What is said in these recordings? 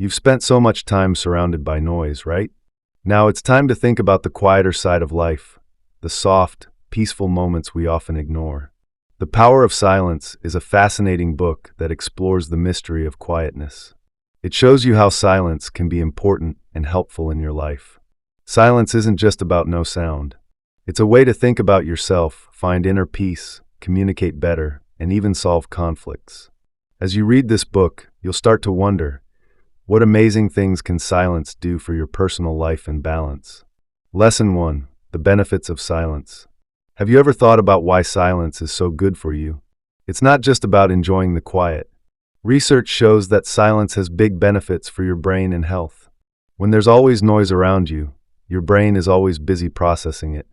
You've spent so much time surrounded by noise, right? Now it's time to think about the quieter side of life, the soft, peaceful moments we often ignore. The Power of Silence is a fascinating book that explores the mystery of quietness. It shows you how silence can be important and helpful in your life. Silence isn't just about no sound. It's a way to think about yourself, find inner peace, communicate better, and even solve conflicts. As you read this book, you'll start to wonder, what amazing things can silence do for your personal life and balance? Lesson 1. The benefits of silence. Have you ever thought about why silence is so good for you? It's not just about enjoying the quiet. Research shows that silence has big benefits for your brain and health. When there's always noise around you, your brain is always busy processing it.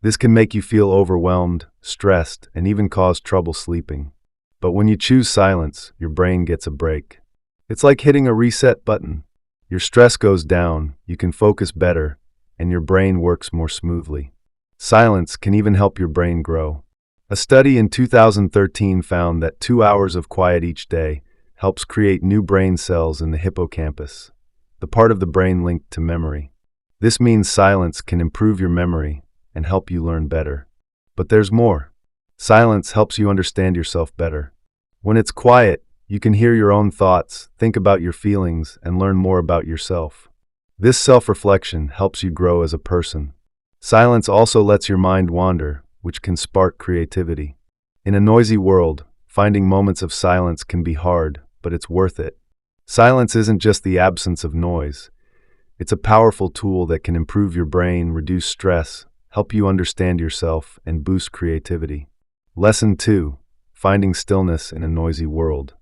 This can make you feel overwhelmed, stressed, and even cause trouble sleeping. But when you choose silence, your brain gets a break. It's like hitting a reset button. Your stress goes down, you can focus better, and your brain works more smoothly. Silence can even help your brain grow. A study in 2013 found that 2 hours of quiet each day helps create new brain cells in the hippocampus, the part of the brain linked to memory. This means silence can improve your memory and help you learn better. But there's more. Silence helps you understand yourself better. When it's quiet, you can hear your own thoughts, think about your feelings, and learn more about yourself. This self-reflection helps you grow as a person. Silence also lets your mind wander, which can spark creativity. In a noisy world, finding moments of silence can be hard, but it's worth it. Silence isn't just the absence of noise. It's a powerful tool that can improve your brain, reduce stress, help you understand yourself, and boost creativity. Lesson 2. Finding stillness in a noisy world.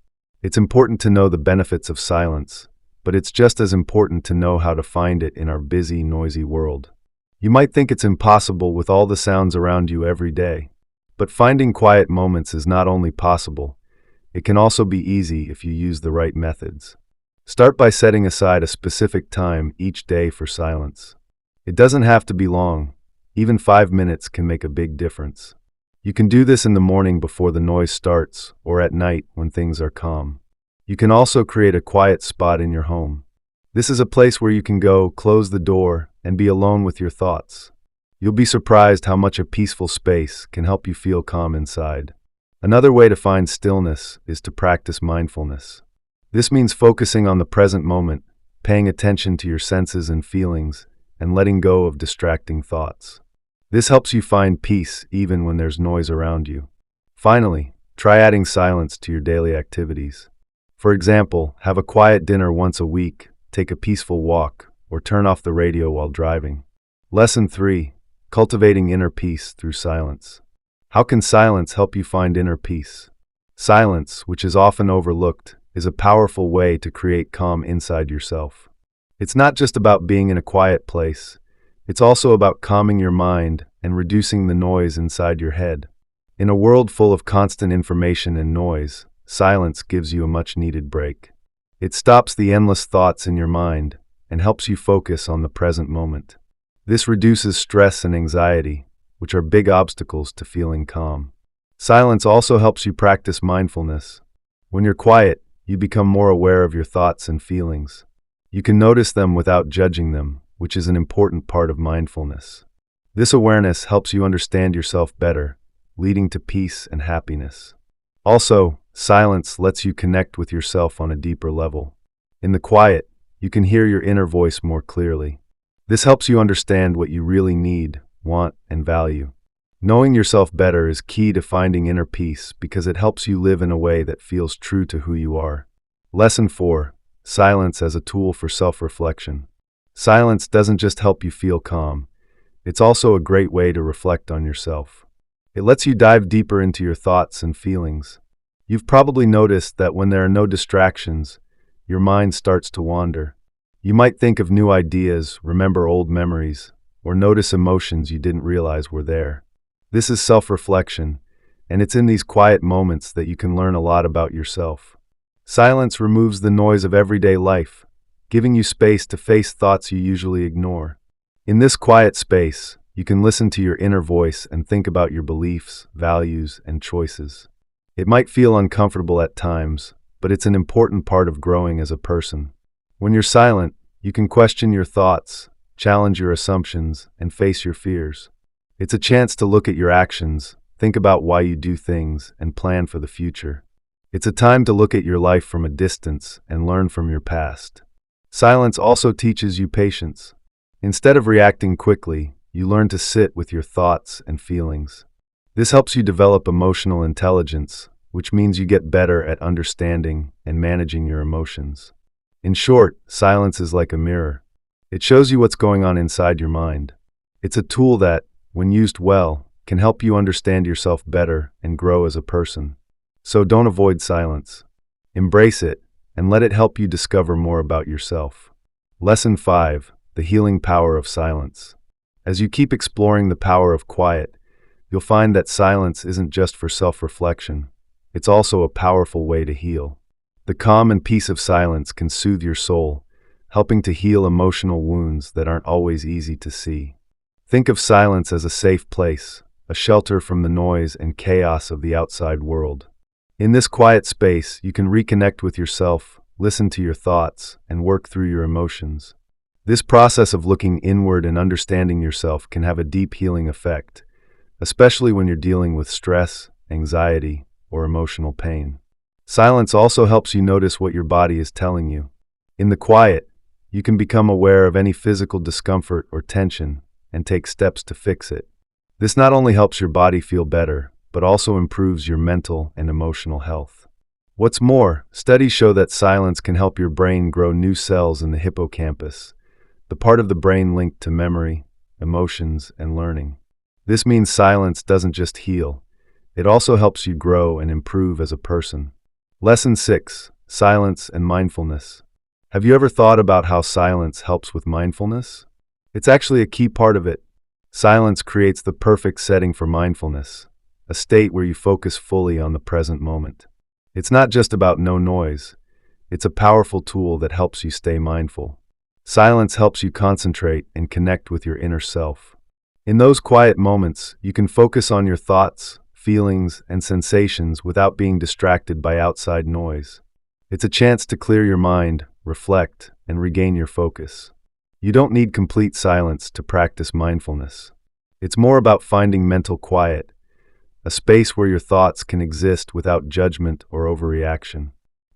It's important to know the benefits of silence, but it's just as important to know how to find it in our busy, noisy world. You might think it's impossible with all the sounds around you every day. But finding quiet moments is not only possible, it can also be easy if you use the right methods. Start by setting aside a specific time each day for silence. It doesn't have to be long. Even 5 minutes can make a big difference. You can do this in the morning before the noise starts, or at night when things are calm. You can also create a quiet spot in your home. This is a place where you can go, close the door, and be alone with your thoughts. You'll be surprised how much a peaceful space can help you feel calm inside. Another way to find stillness is to practice mindfulness. This means focusing on the present moment, paying attention to your senses and feelings, and letting go of distracting thoughts. This helps you find peace even when there's noise around you. Finally, try adding silence to your daily activities. For example, have a quiet dinner once a week, take a peaceful walk, or turn off the radio while driving. Lesson 3. Cultivating inner peace through silence. How can silence help you find inner peace? Silence, which is often overlooked, is a powerful way to create calm inside yourself. It's not just about being in a quiet place. It's also about calming your mind and reducing the noise inside your head. In a world full of constant information and noise, silence gives you a much-needed break. It stops the endless thoughts in your mind and helps you focus on the present moment. This reduces stress and anxiety, which are big obstacles to feeling calm. Silence also helps you practice mindfulness. When you're quiet, you become more aware of your thoughts and feelings. You can notice them without judging them, which is an important part of mindfulness. This awareness helps you understand yourself better, leading to peace and happiness. Also, silence lets you connect with yourself on a deeper level. In the quiet, you can hear your inner voice more clearly. This helps you understand what you really need, want, and value. Knowing yourself better is key to finding inner peace because it helps you live in a way that feels true to who you are. Lesson 4. Silence as a tool for self-reflection. Silence doesn't just help you feel calm. It's also a great way to reflect on yourself. It lets you dive deeper into your thoughts and feelings. You've probably noticed that when there are no distractions, your mind starts to wander. You might think of new ideas, remember old memories, or notice emotions you didn't realize were there. This is self-reflection, and it's in these quiet moments that you can learn a lot about yourself. Silence removes the noise of everyday life, giving you space to face thoughts you usually ignore. In this quiet space, you can listen to your inner voice and think about your beliefs, values, and choices. It might feel uncomfortable at times, but it's an important part of growing as a person. When you're silent, you can question your thoughts, challenge your assumptions, and face your fears. It's a chance to look at your actions, think about why you do things, and plan for the future. It's a time to look at your life from a distance and learn from your past. Silence also teaches you patience. Instead of reacting quickly, you learn to sit with your thoughts and feelings. This helps you develop emotional intelligence, which means you get better at understanding and managing your emotions. In short, silence is like a mirror. It shows you what's going on inside your mind. It's a tool that, when used well, can help you understand yourself better and grow as a person. So don't avoid silence. Embrace it, and let it help you discover more about yourself. Lesson 5. The healing power of silence. As you keep exploring the power of quiet, you'll find that silence isn't just for self-reflection. It's also a powerful way to heal. The calm and peace of silence can soothe your soul, helping to heal emotional wounds that aren't always easy to see. Think of silence as a safe place, a shelter from the noise and chaos of the outside world. In this quiet space, you can reconnect with yourself, listen to your thoughts, and work through your emotions. This process of looking inward and understanding yourself can have a deep healing effect, especially when you're dealing with stress, anxiety, or emotional pain. Silence also helps you notice what your body is telling you. In the quiet, you can become aware of any physical discomfort or tension and take steps to fix it. This not only helps your body feel better, but also improves your mental and emotional health. What's more, studies show that silence can help your brain grow new cells in the hippocampus, the part of the brain linked to memory, emotions, and learning. This means silence doesn't just heal, it also helps you grow and improve as a person. Lesson 6. Silence and mindfulness. Have you ever thought about how silence helps with mindfulness? It's actually a key part of it. Silence creates the perfect setting for mindfulness, a state where you focus fully on the present moment. It's not just about no noise, it's a powerful tool that helps you stay mindful. Silence helps you concentrate and connect with your inner self. In those quiet moments, you can focus on your thoughts, feelings, and sensations without being distracted by outside noise. It's a chance to clear your mind, reflect, and regain your focus. You don't need complete silence to practice mindfulness. It's more about finding mental quiet, a space where your thoughts can exist without judgment or overreaction.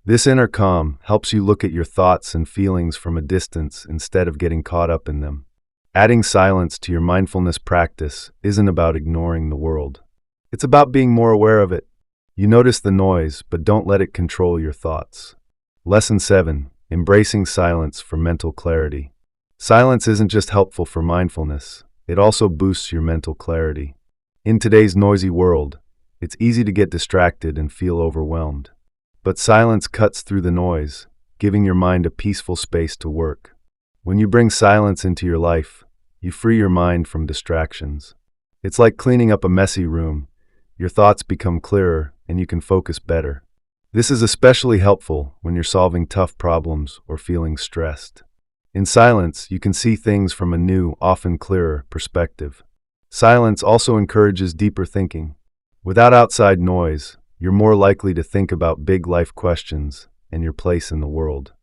This inner calm helps you look at your thoughts and feelings from a distance instead of getting caught up in them. Adding silence to your mindfulness practice isn't about ignoring the world. It's about being more aware of it. You notice the noise, but don't let it control your thoughts. Lesson 7. Embracing silence for mental clarity. Silence isn't just helpful for mindfulness, it also boosts your mental clarity. In today's noisy world, it's easy to get distracted and feel overwhelmed. But silence cuts through the noise, giving your mind a peaceful space to work. When you bring silence into your life, you free your mind from distractions. It's like cleaning up a messy room. Your thoughts become clearer and you can focus better. This is especially helpful when you're solving tough problems or feeling stressed. In silence, you can see things from a new, often clearer perspective. Silence also encourages deeper thinking. Without outside noise, you're more likely to think about big life questions and your place in the world.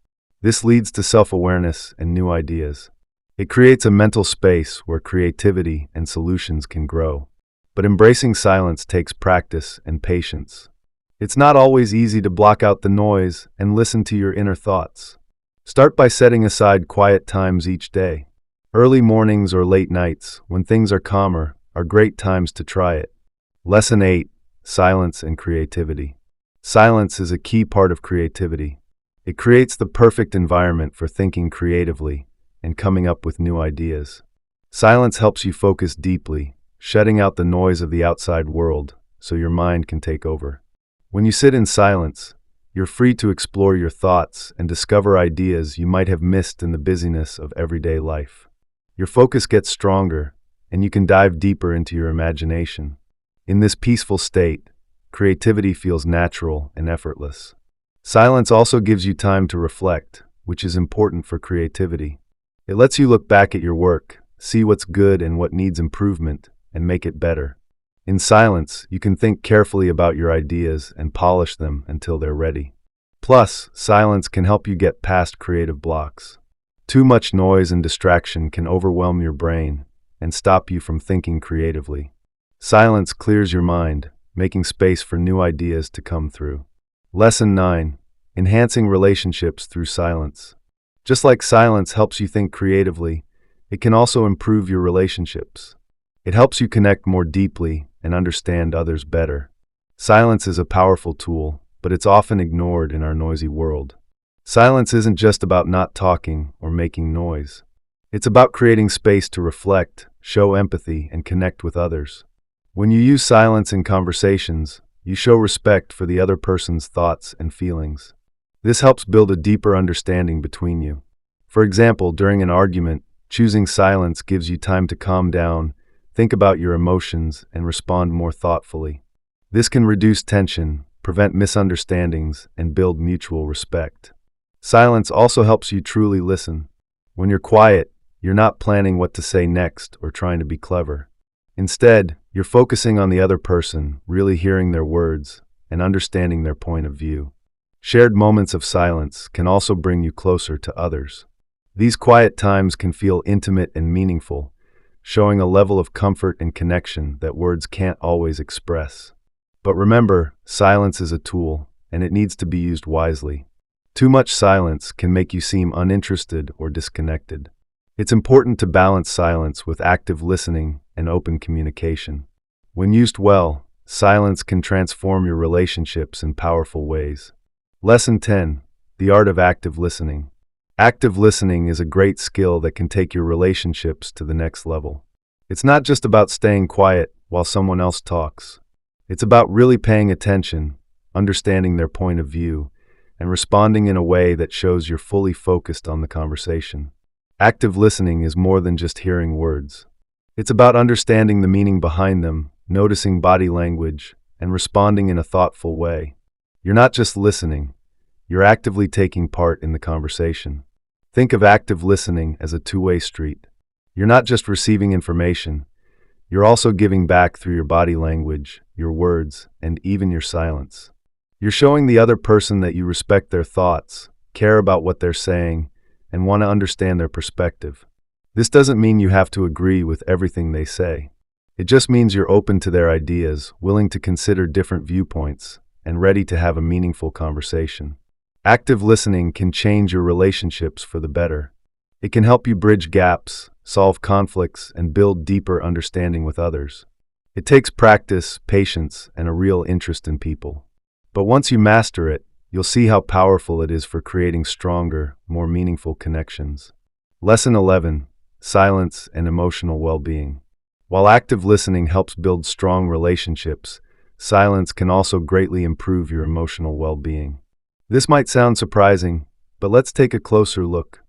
This leads to self-awareness and new ideas. It creates a mental space where creativity and solutions can grow. But embracing silence takes practice and patience. It's not always easy to block out the noise and listen to your inner thoughts. Start by setting aside quiet times each day. Early mornings or late nights, when things are calmer, are great times to try it. Lesson 8. Silence and creativity. Silence is a key part of creativity. It creates the perfect environment for thinking creatively and coming up with new ideas. Silence helps you focus deeply, shutting out the noise of the outside world so your mind can take over. When you sit in silence, you're free to explore your thoughts and discover ideas you might have missed in the busyness of everyday life. Your focus gets stronger, and you can dive deeper into your imagination. In this peaceful state, creativity feels natural and effortless. Silence also gives you time to reflect, which is important for creativity. It lets you look back at your work, see what's good and what needs improvement, and make it better. In silence, you can think carefully about your ideas and polish them until they're ready. Plus, silence can help you get past creative blocks. Too much noise and distraction can overwhelm your brain and stop you from thinking creatively. Silence clears your mind, making space for new ideas to come through. Lesson 9. Enhancing relationships through silence. Just like silence helps you think creatively, it can also improve your relationships. It helps you connect more deeply and understand others better. Silence is a powerful tool, but it's often ignored in our noisy world. Silence isn't just about not talking or making noise. It's about creating space to reflect, show empathy, and connect with others. When you use silence in conversations, you show respect for the other person's thoughts and feelings. This helps build a deeper understanding between you. For example, during an argument, choosing silence gives you time to calm down, think about your emotions, and respond more thoughtfully. This can reduce tension, prevent misunderstandings, and build mutual respect. Silence also helps you truly listen. When you're quiet, you're not planning what to say next or trying to be clever. Instead, you're focusing on the other person, really hearing their words, and understanding their point of view. Shared moments of silence can also bring you closer to others. These quiet times can feel intimate and meaningful, showing a level of comfort and connection that words can't always express. But remember, silence is a tool, and it needs to be used wisely. Too much silence can make you seem uninterested or disconnected. It's important to balance silence with active listening and open communication. When used well, silence can transform your relationships in powerful ways. Lesson 10. The art of active listening. Active listening is a great skill that can take your relationships to the next level. It's not just about staying quiet while someone else talks. It's about really paying attention, understanding their point of view, and responding in a way that shows you're fully focused on the conversation. Active listening is more than just hearing words. It's about understanding the meaning behind them, noticing body language, and responding in a thoughtful way. You're not just listening, you're actively taking part in the conversation. Think of active listening as a two-way street. You're not just receiving information, you're also giving back through your body language, your words, and even your silence. You're showing the other person that you respect their thoughts, care about what they're saying, and want to understand their perspective. This doesn't mean you have to agree with everything they say. It just means you're open to their ideas, willing to consider different viewpoints, and ready to have a meaningful conversation. Active listening can change your relationships for the better. It can help you bridge gaps, solve conflicts, and build deeper understanding with others. It takes practice, patience, and a real interest in people. But once you master it, you'll see how powerful it is for creating stronger, more meaningful connections. Lesson 11. Silence and emotional well-being. While active listening helps build strong relationships, silence can also greatly improve your emotional well-being. This might sound surprising, but let's take a closer look.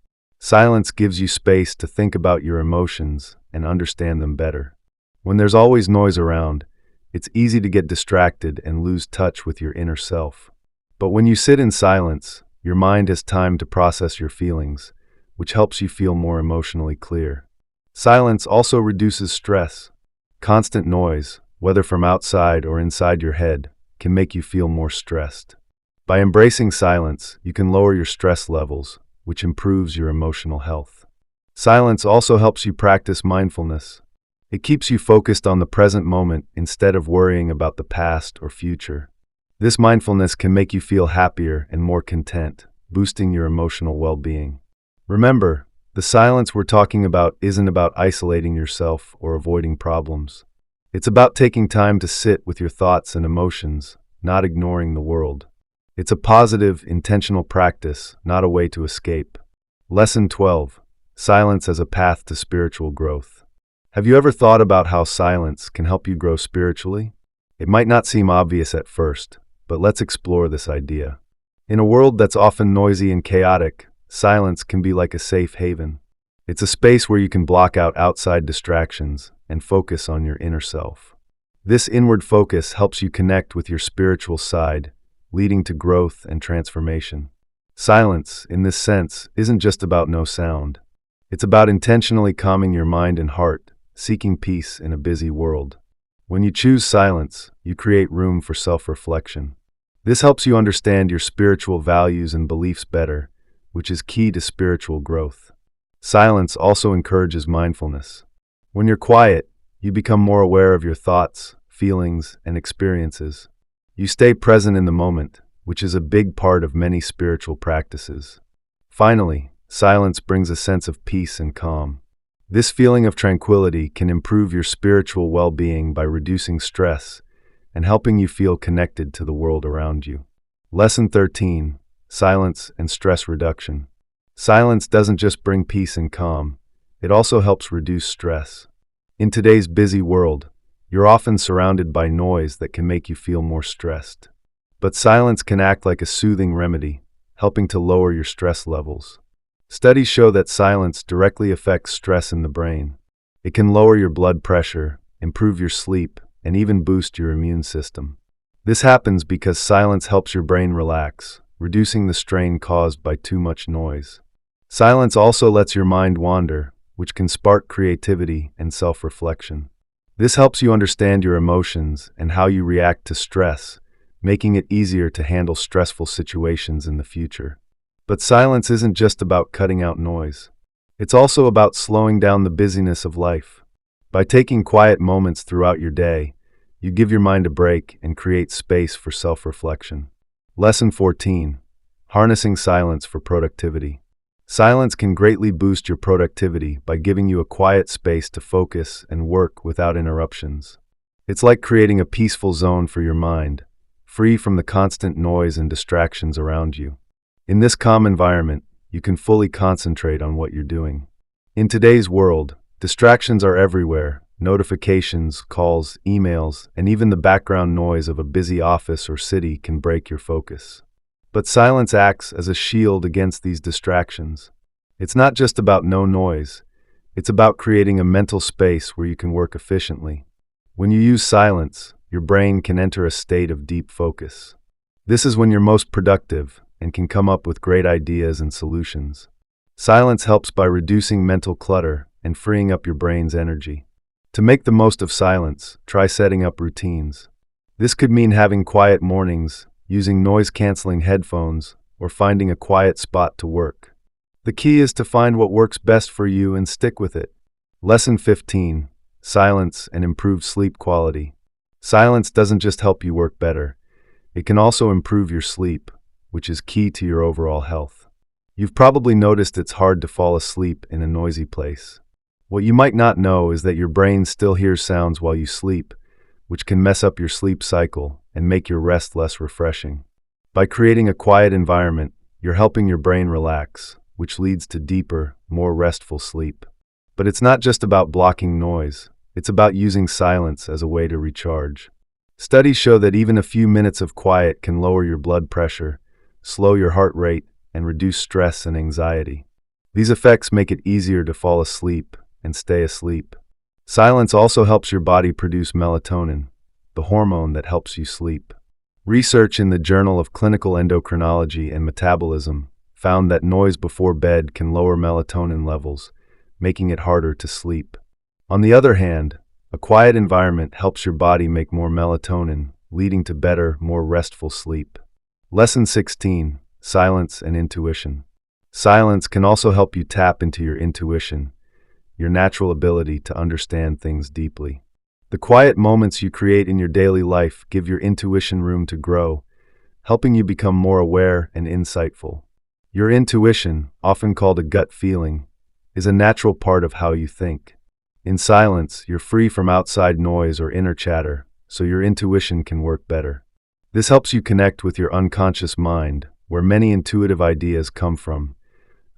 Silence gives you space to think about your emotions and understand them better. When there's always noise around, it's easy to get distracted and lose touch with your inner self. But when you sit in silence, your mind has time to process your feelings, which helps you feel more emotionally clear. Silence also reduces stress. Constant noise, whether from outside or inside your head, can make you feel more stressed. By embracing silence, you can lower your stress levels, which improves your emotional health. Silence also helps you practice mindfulness. It keeps you focused on the present moment instead of worrying about the past or future. This mindfulness can make you feel happier and more content, boosting your emotional well-being. Remember, the silence we're talking about isn't about isolating yourself or avoiding problems. It's about taking time to sit with your thoughts and emotions, not ignoring the world. It's a positive, intentional practice, not a way to escape. Lesson 12. Silence as a path to spiritual growth. Have you ever thought about how silence can help you grow spiritually? It might not seem obvious at first, but let's explore this idea. In a world that's often noisy and chaotic, silence can be like a safe haven. It's a space where you can block out outside distractions and focus on your inner self. This inward focus helps you connect with your spiritual side, leading to growth and transformation. Silence, in this sense, isn't just about no sound. It's about intentionally calming your mind and heart, seeking peace in a busy world. When you choose silence, you create room for self-reflection. This helps you understand your spiritual values and beliefs better, which is key to spiritual growth. Silence also encourages mindfulness. When you're quiet, you become more aware of your thoughts, feelings, and experiences. You stay present in the moment, which is a big part of many spiritual practices. Finally, silence brings a sense of peace and calm. This feeling of tranquility can improve your spiritual well-being by reducing stress and helping you feel connected to the world around you. Lesson 13: Silence and Stress Reduction. Silence doesn't just bring peace and calm, it also helps reduce stress. In today's busy world, you're often surrounded by noise that can make you feel more stressed. But silence can act like a soothing remedy, helping to lower your stress levels. Studies show that silence directly affects stress in the brain. It can lower your blood pressure, improve your sleep, and even boost your immune system. This happens because silence helps your brain relax, reducing the strain caused by too much noise. Silence also lets your mind wander, which can spark creativity and self-reflection. This helps you understand your emotions and how you react to stress, making it easier to handle stressful situations in the future. But silence isn't just about cutting out noise. It's also about slowing down the busyness of life. By taking quiet moments throughout your day, you give your mind a break and create space for self-reflection. Lesson 14: Harnessing Silence for Productivity. Silence can greatly boost your productivity by giving you a quiet space to focus and work without interruptions. It's like creating a peaceful zone for your mind, free from the constant noise and distractions around you. In this calm environment, you can fully concentrate on what you're doing. In today's world, distractions are everywhere. Notifications, calls, emails, and even the background noise of a busy office or city can break your focus. But silence acts as a shield against these distractions. It's not just about no noise. It's about creating a mental space where you can work efficiently. When you use silence, your brain can enter a state of deep focus. This is when you're most productive and can come up with great ideas and solutions. Silence helps by reducing mental clutter and freeing up your brain's energy. To make the most of silence, try setting up routines. This could mean having quiet mornings, using noise-canceling headphones, or finding a quiet spot to work. The key is to find what works best for you and stick with it. Lesson 15: Silence and Improved Sleep Quality. Silence doesn't just help you work better. It can also improve your sleep, which is key to your overall health. You've probably noticed it's hard to fall asleep in a noisy place. What you might not know is that your brain still hears sounds while you sleep, which can mess up your sleep cycle and make your rest less refreshing. By creating a quiet environment, you're helping your brain relax, which leads to deeper, more restful sleep. But it's not just about blocking noise, it's about using silence as a way to recharge. Studies show that even a few minutes of quiet can lower your blood pressure, slow your heart rate, and reduce stress and anxiety. These effects make it easier to fall asleep and stay asleep. Silence also helps your body produce melatonin, the hormone that helps you sleep. Research in the Journal of Clinical Endocrinology and Metabolism found that noise before bed can lower melatonin levels, making it harder to sleep. On the other hand, a quiet environment helps your body make more melatonin, leading to better, more restful sleep. Lesson 16: Silence and Intuition. Silence can also help you tap into your intuition, your natural ability to understand things deeply. The quiet moments you create in your daily life give your intuition room to grow, helping you become more aware and insightful. Your intuition, often called a gut feeling, is a natural part of how you think. In silence, you're free from outside noise or inner chatter, so your intuition can work better. This helps you connect with your unconscious mind, where many intuitive ideas come from,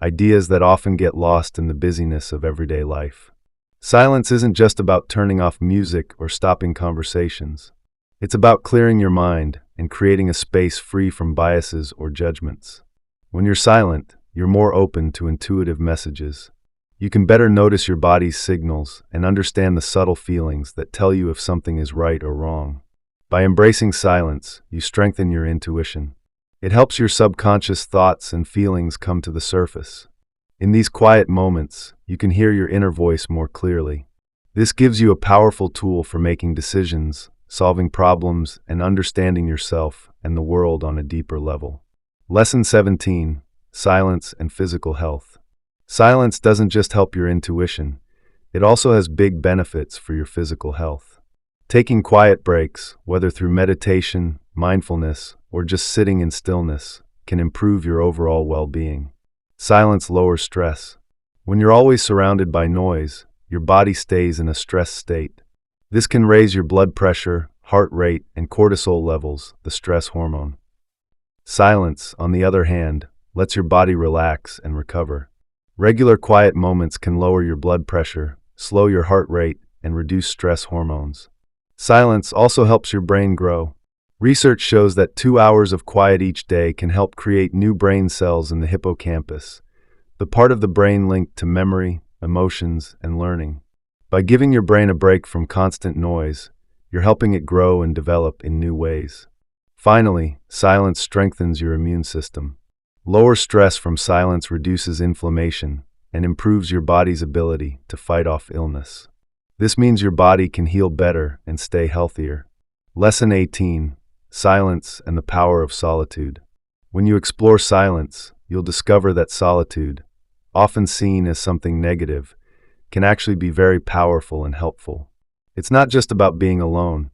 ideas that often get lost in the busyness of everyday life. Silence isn't just about turning off music or stopping conversations. It's about clearing your mind and creating a space free from biases or judgments. When you're silent, you're more open to intuitive messages. You can better notice your body's signals and understand the subtle feelings that tell you if something is right or wrong. By embracing silence, you strengthen your intuition. It helps your subconscious thoughts and feelings come to the surface. In these quiet moments, you can hear your inner voice more clearly. This gives you a powerful tool for making decisions, solving problems, and understanding yourself and the world on a deeper level. Lesson 17. Silence and physical health. Silence doesn't just help your intuition, it also has big benefits for your physical health. Taking quiet breaks, whether through meditation, mindfulness, or just sitting in stillness, can improve your overall well-being. Silence lowers stress. When you're always surrounded by noise, your body stays in a stressed state. This can raise your blood pressure, heart rate, and cortisol levels, the stress hormone. Silence, on the other hand, lets your body relax and recover. Regular quiet moments can lower your blood pressure, slow your heart rate, and reduce stress hormones. Silence also helps your brain grow. Research shows that 2 hours of quiet each day can help create new brain cells in the hippocampus, the part of the brain linked to memory, emotions, and learning. By giving your brain a break from constant noise, you're helping it grow and develop in new ways. Finally, silence strengthens your immune system. Lower stress from silence reduces inflammation and improves your body's ability to fight off illness. This means your body can heal better and stay healthier. Lesson 18. Silence and the power of solitude. When you explore silence, you'll discover that solitude, often seen as something negative, can actually be very powerful and helpful. It's not just about being alone.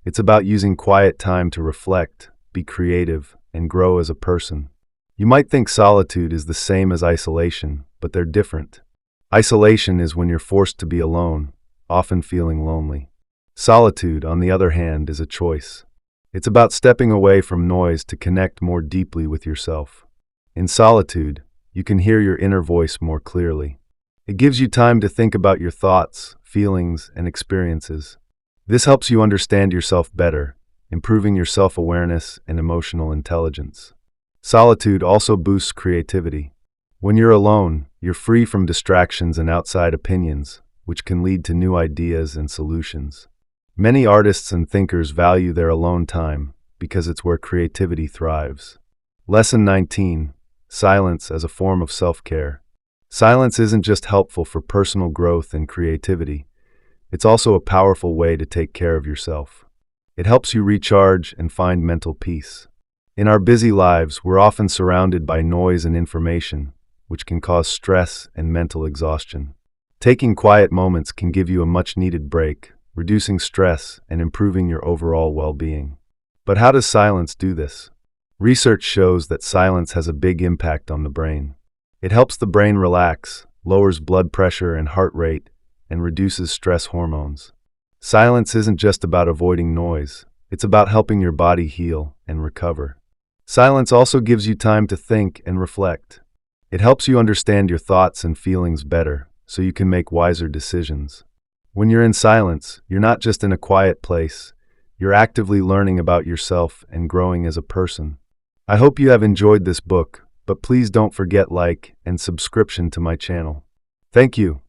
It's about using quiet time to reflect, be creative, and grow as a person. You might think solitude is the same as isolation, but they're different. Isolation is when you're forced to be alone, often feeling lonely. Solitude, on the other hand, is a choice. It's about stepping away from noise to connect more deeply with yourself. In solitude, you can hear your inner voice more clearly. It gives you time to think about your thoughts, feelings, and experiences. This helps you understand yourself better, improving your self-awareness and emotional intelligence. Solitude also boosts creativity. When you're alone, you're free from distractions and outside opinions, which can lead to new ideas and solutions. Many artists and thinkers value their alone time because it's where creativity thrives. Lesson 19. Silence as a form of self-care. Silence isn't just helpful for personal growth and creativity. It's also a powerful way to take care of yourself. It helps you recharge and find mental peace. In our busy lives, we're often surrounded by noise and information, which can cause stress and mental exhaustion. Taking quiet moments can give you a much-needed break, reducing stress and improving your overall well-being. But how does silence do this? Research shows that silence has a big impact on the brain. It helps the brain relax, lowers blood pressure and heart rate, and reduces stress hormones. Silence isn't just about avoiding noise, it's about helping your body heal and recover. Silence also gives you time to think and reflect. It helps you understand your thoughts and feelings better, so you can make wiser decisions. When you're in silence, you're not just in a quiet place, you're actively learning about yourself and growing as a person. I hope you have enjoyed this book, but please don't forget like and subscription to my channel. Thank you.